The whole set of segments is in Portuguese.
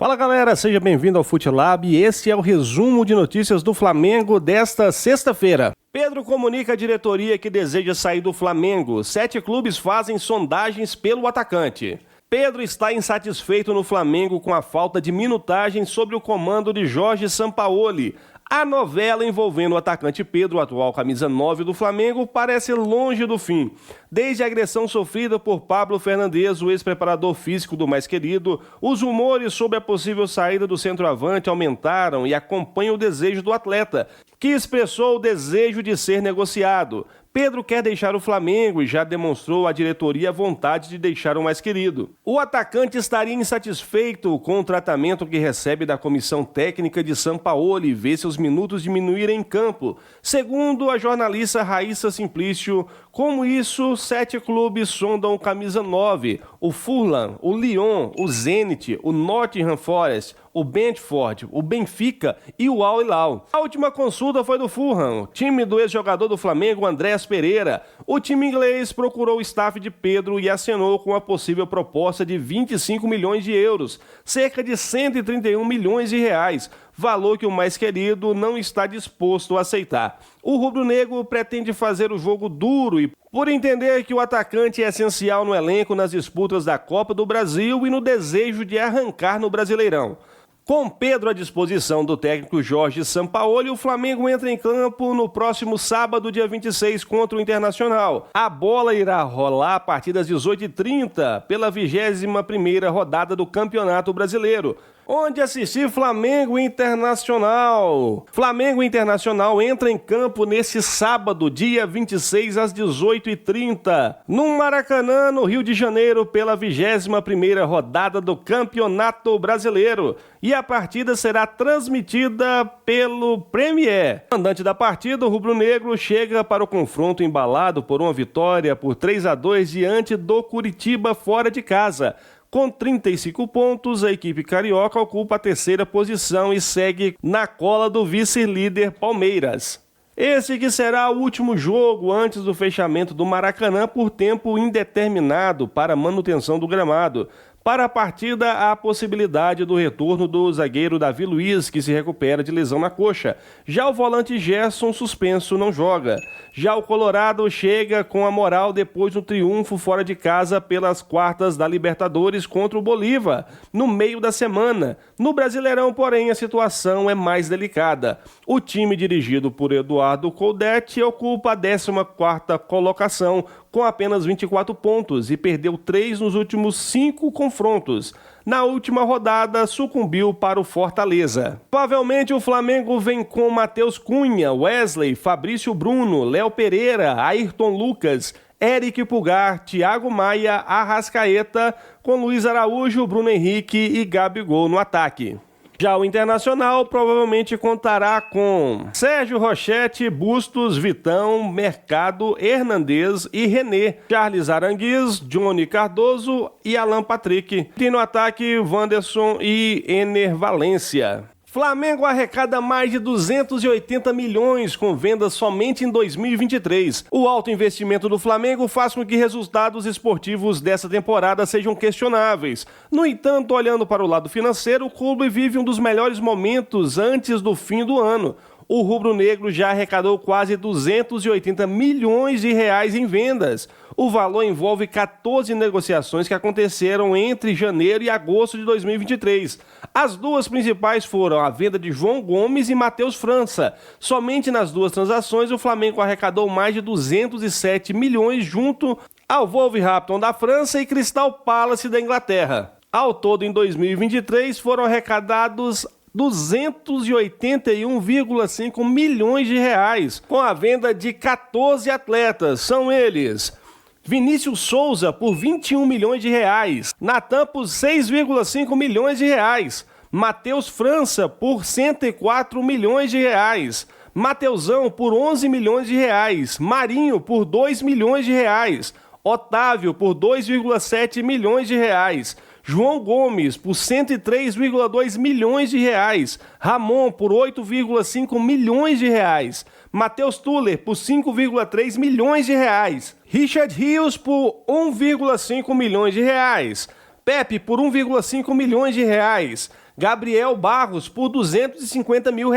Fala galera, seja bem-vindo ao FuteLab e esse é o resumo de notícias do Flamengo desta sexta-feira. Pedro comunica à diretoria que deseja sair do Flamengo. 7 clubes fazem sondagens pelo atacante. Pedro está insatisfeito no Flamengo com a falta de minutagem sob o comando de Jorge Sampaoli. A novela envolvendo o atacante Pedro, atual camisa 9 do Flamengo, parece longe do fim. Desde a agressão sofrida por Pablo Fernandes, o ex-preparador físico do mais querido, os rumores sobre a possível saída do centroavante aumentaram e acompanham o desejo do atleta, que expressou o desejo de ser negociado. Pedro quer deixar o Flamengo e já demonstrou à diretoria a vontade de deixar o mais querido. O atacante estaria insatisfeito com o tratamento que recebe da comissão técnica de Sampaoli e vê seus minutos diminuírem em campo. Segundo a jornalista Raíssa Simplício, como isso, 7 clubes sondam o camisa 9, o Fulham, o Lyon, o Zenit, o Nottingham Forest, o Brentford, o Benfica e o Al Hilal. A última consulta foi do Fulham, time do ex-jogador do Flamengo, Andrés Pereira. O time inglês procurou o staff de Pedro e acenou com a possível proposta de 25 milhões de euros, cerca de 131 milhões de reais, valor que o mais querido não está disposto a aceitar. O rubro-negro pretende fazer o jogo duro e, por entender que o atacante é essencial no elenco nas disputas da Copa do Brasil e no desejo de arrancar no Brasileirão. Com Pedro à disposição do técnico Jorge Sampaoli, o Flamengo entra em campo no próximo sábado, dia 26, contra o Internacional. A bola irá rolar a partir das 18h30 pela 21ª rodada do Campeonato Brasileiro, onde assistir Flamengo Internacional. Flamengo Internacional entra em campo nesse sábado, dia 26, às 18h30, no Maracanã, no Rio de Janeiro, pela 21ª rodada do Campeonato Brasileiro. E a partida será transmitida pelo Premier. O mandante da partida, o rubro-negro, chega para o confronto embalado por uma vitória por 3-2 diante do Curitiba fora de casa. Com 35 pontos, a equipe carioca ocupa a 3ª posição e segue na cola do vice-líder Palmeiras. Esse que será o último jogo antes do fechamento do Maracanã por tempo indeterminado para a manutenção do gramado. Para a partida, há a possibilidade do retorno do zagueiro Davi Luiz, que se recupera de lesão na coxa. Já o volante Gerson, suspenso, não joga. Já o Colorado chega com a moral depois do triunfo fora de casa pelas quartas da Libertadores contra o Bolívar, no meio da semana. No Brasileirão, porém, a situação é mais delicada. O time dirigido por Eduardo Coudet ocupa a 14ª colocação, com apenas 24 pontos e perdeu 3 nos últimos 5 confrontos. Na última rodada, sucumbiu para o Fortaleza. Provavelmente o Flamengo vem com Matheus Cunha, Wesley, Fabrício Bruno, Léo Pereira, Ayrton Lucas, Eric Pulgar, Thiago Maia, Arrascaeta, com Luiz Araújo, Bruno Henrique e Gabigol no ataque. Já o Internacional provavelmente contará com Sérgio Rochete, Bustos, Vitão, Mercado, Hernandez e René, Charles Aranguiz, Johnny Cardoso e Alan Patrick. E no ataque, Wanderson e Ener Valência. Flamengo arrecada mais de 280 milhões com vendas somente em 2023. O alto investimento do Flamengo faz com que resultados esportivos dessa temporada sejam questionáveis. No entanto, olhando para o lado financeiro, o clube vive um dos melhores momentos antes do fim do ano. O rubro-negro já arrecadou quase 280 milhões de reais em vendas. O valor envolve 14 negociações que aconteceram entre janeiro e agosto de 2023. As duas principais foram a venda de João Gomes e Matheus França. Somente nas duas transações, o Flamengo arrecadou mais de 207 milhões junto ao Wolverhampton da França e Crystal Palace da Inglaterra. Ao todo, em 2023, foram arrecadados 281,5 milhões de reais, com a venda de 14 atletas. São eles: Vinícius Souza por 21 milhões de reais, Natan por 6,5 milhões de reais, Matheus França por 104 milhões de reais, Mateusão por 11 milhões de reais, Marinho por 2 milhões de reais, Otávio por 2,7 milhões de reais, João Gomes por 103,2 milhões de reais, Ramon por 8,5 milhões de reais, Matheus Tuller por 5,3 milhões de reais, Richard Rios por 1,5 milhões de reais, Pepe por 1,5 milhões de reais, Gabriel Barros por R$250 mil,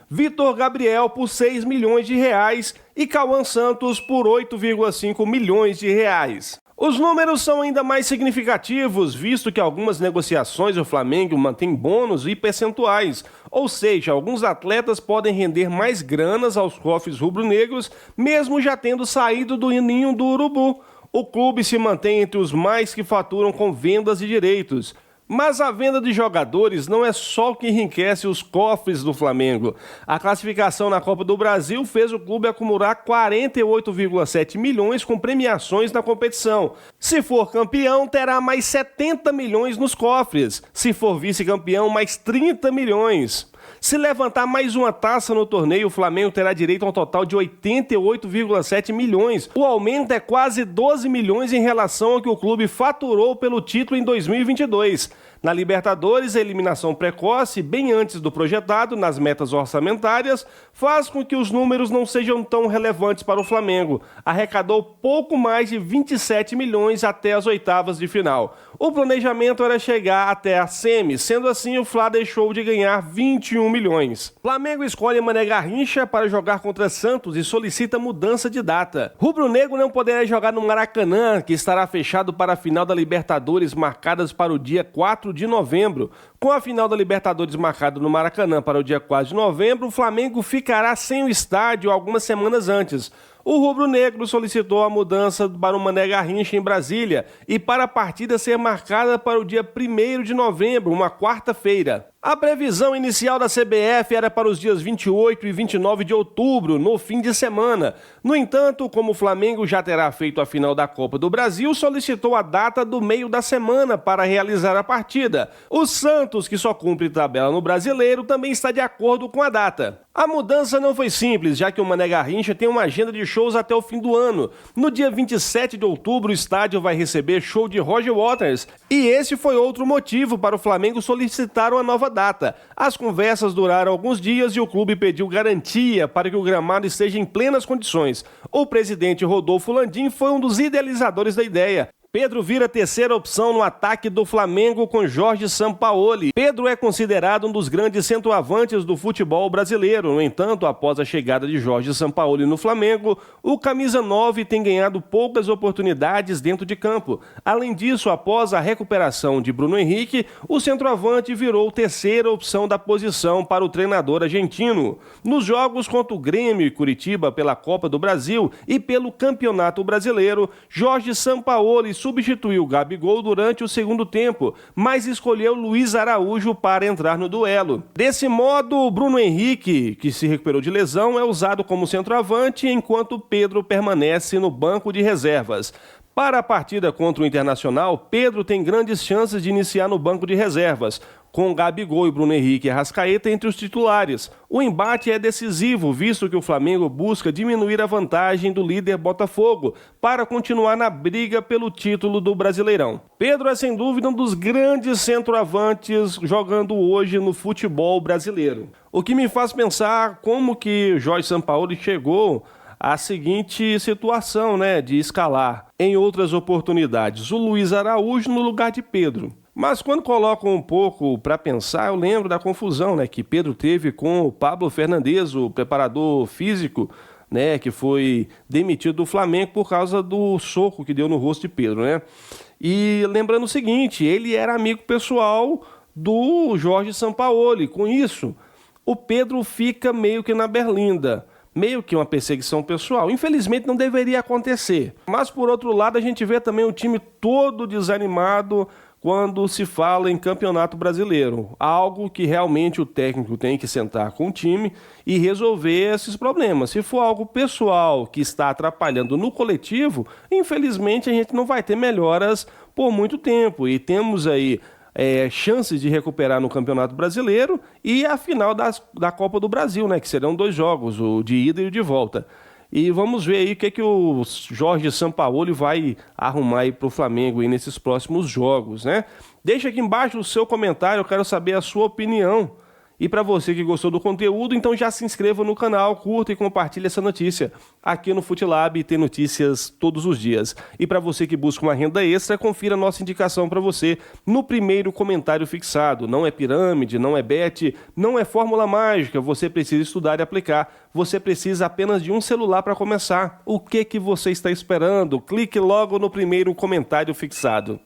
Vitor Gabriel por R$6 milhões e Cauã Santos por R$8,5 milhões. Os números são ainda mais significativos, visto que algumas negociações o Flamengo mantém bônus e percentuais, ou seja, alguns atletas podem render mais granas aos cofres rubro-negros, mesmo já tendo saído do ninho do urubu. O clube se mantém entre os mais que faturam com vendas de direitos. Mas a venda de jogadores não é só o que enriquece os cofres do Flamengo. A classificação na Copa do Brasil fez o clube acumular 48,7 milhões com premiações na competição. Se for campeão, terá mais 70 milhões nos cofres. Se for vice-campeão, mais 30 milhões. Se levantar mais uma taça no torneio, o Flamengo terá direito a um total de 88,7 milhões. O aumento é quase 12 milhões em relação ao que o clube faturou pelo título em 2022. Na Libertadores, a eliminação precoce, bem antes do projetado, nas metas orçamentárias, faz com que os números não sejam tão relevantes para o Flamengo. Arrecadou pouco mais de 27 milhões até as oitavas de final. O planejamento era chegar até a semi, sendo assim o Fla deixou de ganhar 21 milhões. Flamengo escolhe Mané Garrincha para jogar contra Santos e solicita mudança de data. Rubro-negro não poderá jogar no Maracanã, que estará fechado para a final da Libertadores, marcadas para o dia 4 de novembro. Com a final da Libertadores marcada no Maracanã para o dia 4 de novembro, o Flamengo ficará sem o estádio algumas semanas antes. O rubro-negro solicitou a mudança para o Mané Garrincha em Brasília e para a partida ser marcada para o dia 1º de novembro, uma quarta-feira. A previsão inicial da CBF era para os dias 28 e 29 de outubro, no fim de semana. No entanto, como o Flamengo já terá feito a final da Copa do Brasil, solicitou a data do meio da semana para realizar a partida. O Santos, que só cumpre tabela no Brasileiro, também está de acordo com a data. A mudança não foi simples, já que o Mané Garrincha tem uma agenda de shows até o fim do ano. No dia 27 de outubro, o estádio vai receber show de Roger Waters, e esse foi outro motivo para o Flamengo solicitar uma nova data. As conversas duraram alguns dias e o clube pediu garantia para que o gramado esteja em plenas condições. O presidente Rodolfo Landim foi um dos idealizadores da ideia. Pedro vira terceira opção no ataque do Flamengo com Jorge Sampaoli. Pedro é considerado um dos grandes centroavantes do futebol brasileiro. No entanto, após a chegada de Jorge Sampaoli no Flamengo, o camisa 9 tem ganhado poucas oportunidades dentro de campo. Além disso, após a recuperação de Bruno Henrique, o centroavante virou terceira opção da posição para o treinador argentino. Nos jogos contra o Grêmio e Curitiba pela Copa do Brasil e pelo Campeonato Brasileiro, Jorge Sampaoli substituiu Gabigol durante o segundo tempo, mas escolheu Luiz Araújo para entrar no duelo. Desse modo, Bruno Henrique, que se recuperou de lesão, é usado como centroavante, enquanto Pedro permanece no banco de reservas. Para a partida contra o Internacional, Pedro tem grandes chances de iniciar no banco de reservas, com Gabigol e Bruno Henrique e Arrascaeta entre os titulares. O embate é decisivo, visto que o Flamengo busca diminuir a vantagem do líder Botafogo para continuar na briga pelo título do Brasileirão. Pedro é sem dúvida um dos grandes centroavantes jogando hoje no futebol brasileiro. O que me faz pensar como que Jorge Sampaoli chegou à seguinte situação, de escalar em outras oportunidades o Luiz Araújo no lugar de Pedro. Mas quando coloco um pouco para pensar, eu lembro da confusão que Pedro teve com o Pablo Fernandes, o preparador físico, que foi demitido do Flamengo por causa do soco que deu no rosto de Pedro. E lembrando o seguinte, ele era amigo pessoal do Jorge Sampaoli. Com isso, o Pedro fica meio que na berlinda. Meio que uma perseguição pessoal. Infelizmente não deveria acontecer. Mas por outro lado a gente vê também o time todo desanimado quando se fala em Campeonato Brasileiro. Algo que realmente o técnico tem que sentar com o time e resolver esses problemas. Se for algo pessoal que está atrapalhando no coletivo, infelizmente a gente não vai ter melhoras por muito tempo. E temos aí chances de recuperar no Campeonato Brasileiro e a final da Copa do Brasil, que serão 2 jogos, o de ida e o de volta. E vamos ver aí o que o Jorge Sampaoli vai arrumar aí para o Flamengo aí nesses próximos jogos, Deixa aqui embaixo o seu comentário, eu quero saber a sua opinião. E para você que gostou do conteúdo, então já se inscreva no canal, curta e compartilhe essa notícia. Aqui no FuteLab tem notícias todos os dias. E para você que busca uma renda extra, confira a nossa indicação para você no primeiro comentário fixado. Não é pirâmide, não é bet, não é fórmula mágica, você precisa estudar e aplicar. Você precisa apenas de um celular para começar. O que você está esperando? Clique logo no primeiro comentário fixado.